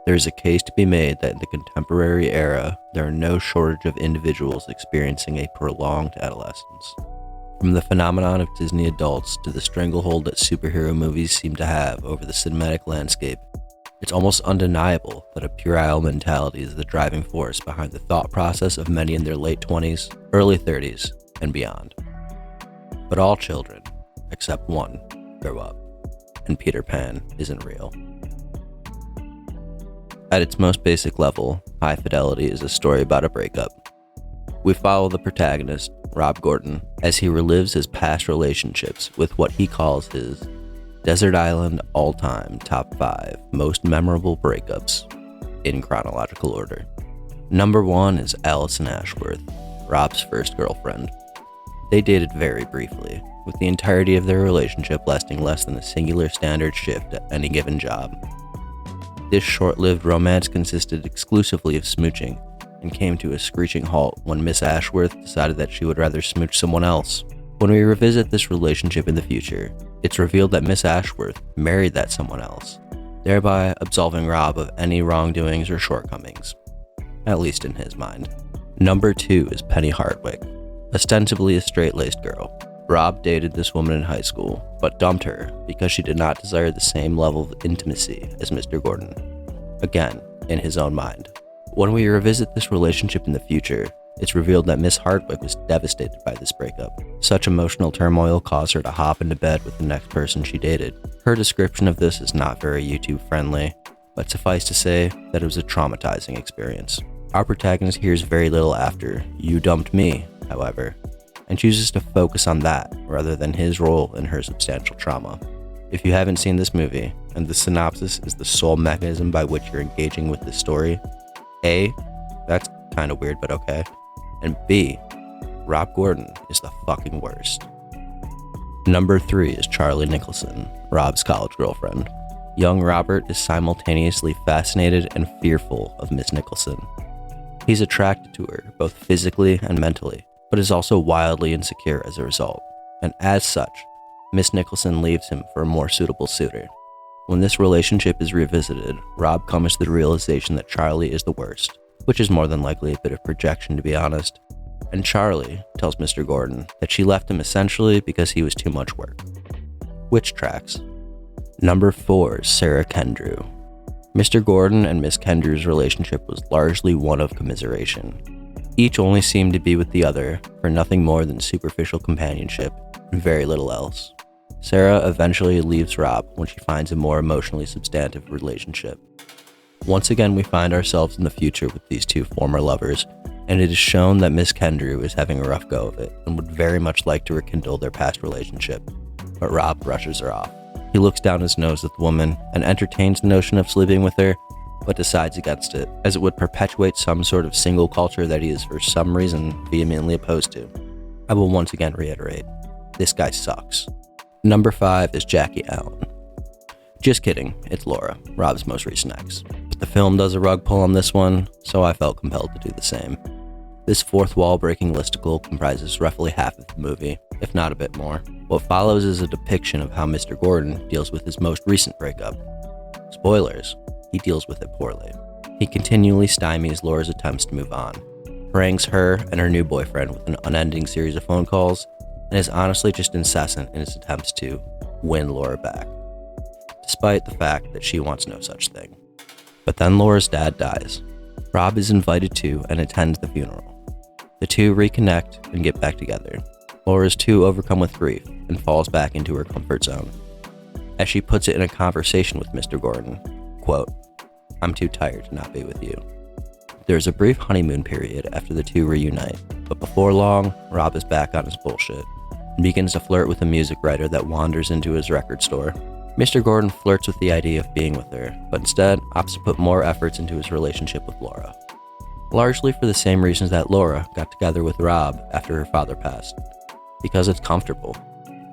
There is a case to be made that in the contemporary era, there are no shortage of individuals experiencing a prolonged adolescence. From the phenomenon of Disney adults to the stranglehold that superhero movies seem to have over the cinematic landscape, it's almost undeniable that a puerile mentality is the driving force behind the thought process of many in their late 20s, early 30s, and beyond. But all children, except one, grow up, and Peter Pan isn't real. At its most basic level, High Fidelity is a story about a breakup. We follow the protagonist, Rob Gordon, as he relives his past relationships with what he calls his Desert Island all-time top 5 most memorable breakups in chronological order. Number 1 is Allison Ashworth, Rob's first girlfriend. They dated very briefly, with the entirety of their relationship lasting less than a singular standard shift at any given job. This short-lived romance consisted exclusively of smooching and came to a screeching halt when Miss Ashworth decided that she would rather smooch someone else. When we revisit this relationship in the future, it's revealed that Miss Ashworth married that someone else, thereby absolving Rob of any wrongdoings or shortcomings, at least in his mind. Number 2 is Penny Hardwick, ostensibly a straight-laced girl. Rob dated this woman in high school, but dumped her because she did not desire the same level of intimacy as Mr. Gordon, again, in his own mind. When we revisit this relationship in the future, it's revealed that Miss Hardwick was devastated by this breakup. Such emotional turmoil caused her to hop into bed with the next person she dated. Her description of this is not very YouTube friendly, but suffice to say that it was a traumatizing experience. Our protagonist hears very little after "you dumped me," however, and chooses to focus on that rather than his role in her substantial trauma. If you haven't seen this movie, and the synopsis is the sole mechanism by which you're engaging with this story, A, that's kind of weird but okay, and B, Rob Gordon is the fucking worst. Number 3 is Charlie Nicholson, Rob's college girlfriend. Young Robert is simultaneously fascinated and fearful of Miss Nicholson. He's attracted to her, both physically and mentally, but is also wildly insecure as a result, and as such, Miss Nicholson leaves him for a more suitable suitor. When this relationship is revisited, Rob comes to the realization that Charlie is the worst, which is more than likely a bit of projection to be honest, and Charlie tells Mr. Gordon that she left him essentially because he was too much work. Which tracks? Number 4 is Sarah Kendrew. Mr. Gordon and Miss Kendrew's relationship was largely one of commiseration. Each only seemed to be with the other for nothing more than superficial companionship and very little else. Sarah eventually leaves Rob when she finds a more emotionally substantive relationship. Once again, we find ourselves in the future with these two former lovers, and it is shown that Miss Kendrew is having a rough go of it and would very much like to rekindle their past relationship, but Rob brushes her off. He looks down his nose at the woman and entertains the notion of sleeping with her, but decides against it, as it would perpetuate some sort of single culture that he is for some reason vehemently opposed to. I will once again reiterate, this guy sucks. Number 5 is Jackie Allen. Just kidding, it's Laura, Rob's most recent ex. But the film does a rug pull on this one, so I felt compelled to do the same. This fourth wall-breaking listicle comprises roughly half of the movie, if not a bit more. What follows is a depiction of how Mr. Gordon deals with his most recent breakup. Spoilers, he deals with it poorly. He continually stymies Laura's attempts to move on, harangues her and her new boyfriend with an unending series of phone calls, and is honestly just incessant in his attempts to win Laura back, despite the fact that she wants no such thing. But then Laura's dad dies. Rob is invited to and attends the funeral. The two reconnect and get back together. Laura is too overcome with grief and falls back into her comfort zone. As she puts it in a conversation with Mr. Gordon, quote, "I'm too tired to not be with you." There's a brief honeymoon period after the two reunite, but before long, Rob is back on his bullshit and begins to flirt with a music writer that wanders into his record store. Mr. Gordon flirts with the idea of being with her, but instead opts to put more efforts into his relationship with Laura. Largely for the same reasons that Laura got together with Rob after her father passed, because it's comfortable.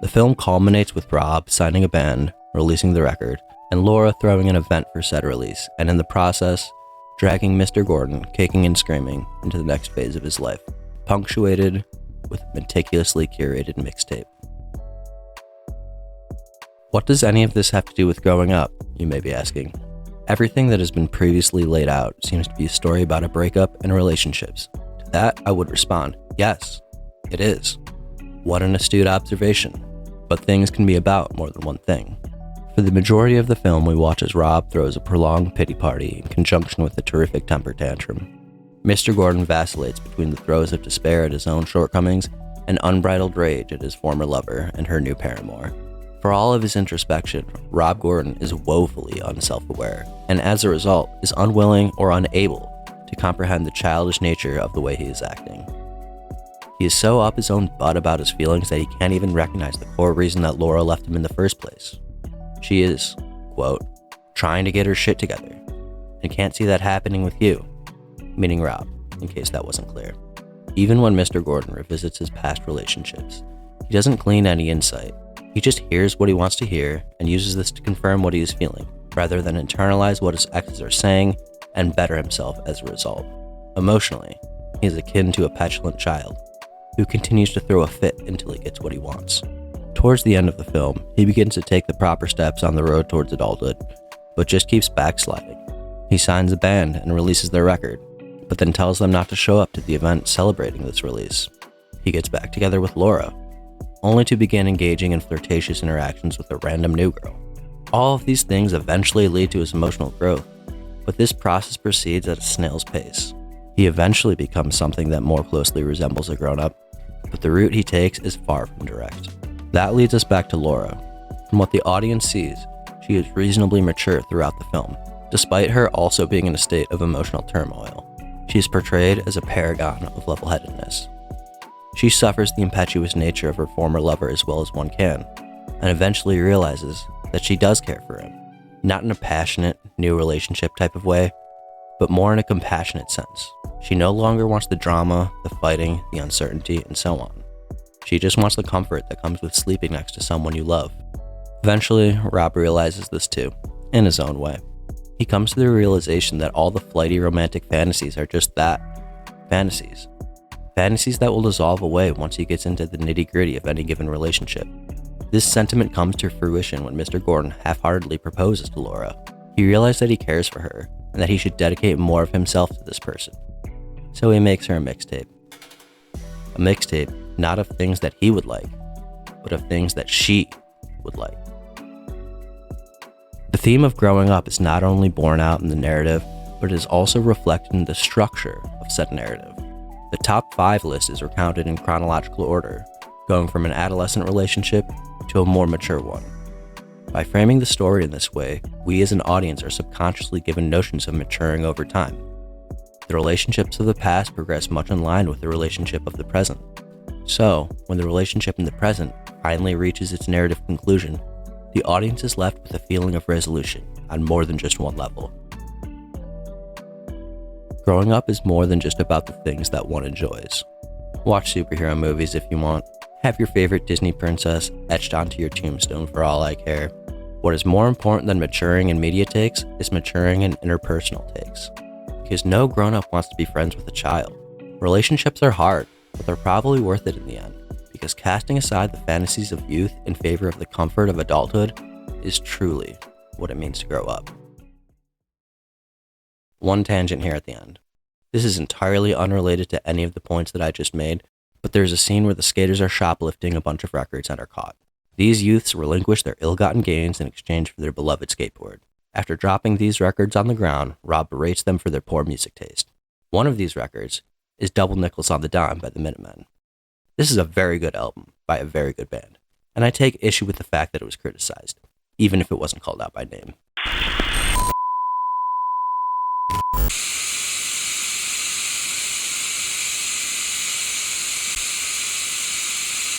The film culminates with Rob signing a band, releasing the record, and Laura throwing an event for said release, and in the process, dragging Mr. Gordon, kicking and screaming, into the next phase of his life, punctuated with a meticulously curated mixtape. What does any of this have to do with growing up, you may be asking? Everything that has been previously laid out seems to be a story about a breakup and relationships. To that, I would respond, yes, it is. What an astute observation. But things can be about more than one thing. For the majority of the film, we watch as Rob throws a prolonged pity party in conjunction with a terrific temper tantrum. Mr. Gordon vacillates between the throes of despair at his own shortcomings and unbridled rage at his former lover and her new paramour. For all of his introspection, Rob Gordon is woefully unself-aware, and as a result, is unwilling or unable to comprehend the childish nature of the way he is acting. He is so up his own butt about his feelings that he can't even recognize the core reason that Laura left him in the first place. She is, quote, trying to get her shit together, and can't see that happening with you, meaning Rob, in case that wasn't clear. Even when Mr. Gordon revisits his past relationships, he doesn't glean any insight. He just hears what he wants to hear and uses this to confirm what he is feeling, rather than internalize what his exes are saying and better himself as a result. Emotionally, he is akin to a petulant child who continues to throw a fit until he gets what he wants. Towards the end of the film, he begins to take the proper steps on the road towards adulthood, but just keeps backsliding. He signs a band and releases their record, but then tells them not to show up to the event celebrating this release. He gets back together with Laura, only to begin engaging in flirtatious interactions with a random new girl. All of these things eventually lead to his emotional growth, but this process proceeds at a snail's pace. He eventually becomes something that more closely resembles a grown-up, but the route he takes is far from direct. That leads us back to Laura. From what the audience sees, she is reasonably mature throughout the film, despite her also being in a state of emotional turmoil. She is portrayed as a paragon of level-headedness. She suffers the impetuous nature of her former lover as well as one can, and eventually realizes that she does care for him, not in a passionate, new relationship type of way, but more in a compassionate sense. She no longer wants the drama, the fighting, the uncertainty, and so on. She just wants the comfort that comes with sleeping next to someone you love. Eventually, Rob realizes this too, in his own way. He comes to the realization that all the flighty romantic fantasies are just that, fantasies. Fantasies that will dissolve away once he gets into the nitty-gritty of any given relationship. This sentiment comes to fruition when Mr. Gordon half-heartedly proposes to Laura. He realizes that he cares for her, and that he should dedicate more of himself to this person. So he makes her a mixtape. A mixtape not of things that he would like, but of things that she would like. The theme of growing up is not only borne out in the narrative, but it is also reflected in the structure of said narrative. The top 5 list is recounted in chronological order, going from an adolescent relationship to a more mature one. By framing the story in this way, we as an audience are subconsciously given notions of maturing over time. The relationships of the past progress much in line with the relationship of the present. So, when the relationship in the present finally reaches its narrative conclusion, the audience is left with a feeling of resolution on more than just one level. Growing up is more than just about the things that one enjoys. Watch superhero movies if you want. Have your favorite Disney princess etched onto your tombstone for all I care. What is more important than maturing in media takes is maturing in interpersonal takes. Because no grown-up wants to be friends with a child. Relationships are hard, but they're probably worth it in the end. Because casting aside the fantasies of youth in favor of the comfort of adulthood is truly what it means to grow up. One tangent here at the end. This is entirely unrelated to any of the points that I just made, but there's a scene where the skaters are shoplifting a bunch of records and are caught. These youths relinquish their ill-gotten gains in exchange for their beloved skateboard. After dropping these records on the ground, Rob berates them for their poor music taste. One of these records is Double Nickels on the Dime by the Minutemen. This is a very good album by a very good band, and I take issue with the fact that it was criticized, even if it wasn't called out by name.